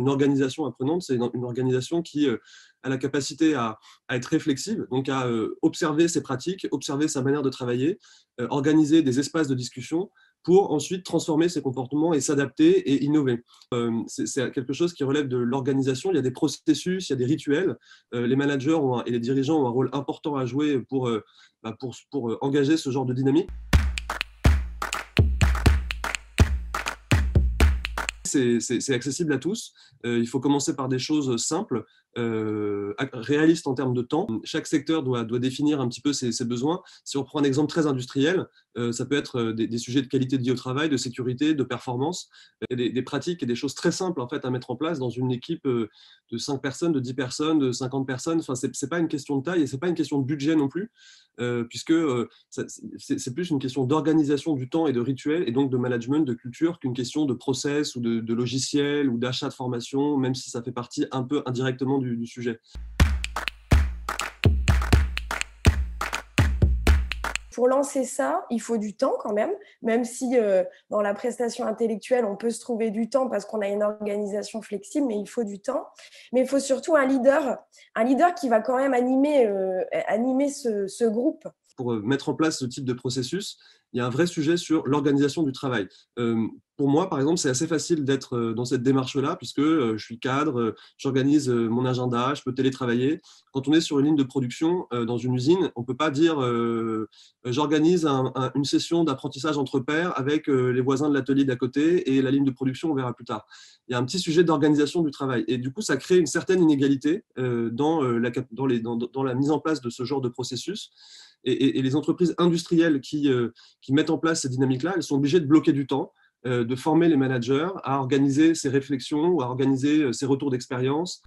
une organisation apprenante, c'est une organisation qui a la capacité à être réflexive, donc à observer ses pratiques, observer sa manière de travailler, organiser des espaces de discussion pour ensuite transformer ses comportements et s'adapter et innover. C'est quelque chose qui relève de l'organisation. Il y a des processus, il y a des rituels. Les managers et les dirigeants ont un rôle important à jouer pour engager ce genre de dynamique. C'est accessible à tous. Il faut commencer par des choses simples, réalistes en termes de temps. Chaque secteur doit définir un petit peu ses besoins. Si on prend un exemple très industriel, ça peut être des sujets de qualité de vie au travail, de sécurité, de performance, des pratiques et des choses très simples en fait, à mettre en place dans une équipe de 5 personnes, de 10 personnes, de 50 personnes. Enfin, ce n'est pas une question de taille et ce n'est pas une question de budget non plus, puisque c'est plus une question d'organisation du temps et de rituel, et donc de management, de culture, qu'une question de process ou de logiciel ou d'achat de formation, même si ça fait partie un peu indirectement du sujet. Pour lancer ça, il faut du temps quand même si dans la prestation intellectuelle, on peut se trouver du temps parce qu'on a une organisation flexible, mais il faut du temps. Mais il faut surtout un leader qui va quand même animer ce groupe. Pour mettre en place ce type de processus, il y a un vrai sujet sur l'organisation du travail. Pour moi, par exemple, c'est assez facile d'être dans cette démarche-là, puisque je suis cadre, j'organise mon agenda, je peux télétravailler. Quand on est sur une ligne de production dans une usine, on ne peut pas dire j'organise une session d'apprentissage entre pairs avec les voisins de l'atelier d'à côté et la ligne de production, on verra plus tard. Il y a un petit sujet d'organisation du travail. Et du coup, ça crée une certaine inégalité dans la mise en place de ce genre de processus. Et les entreprises industrielles qui mettent en place ces dynamiques-là, elles sont obligées de bloquer du temps, de former les managers à organiser ces réflexions ou à organiser ces retours d'expérience.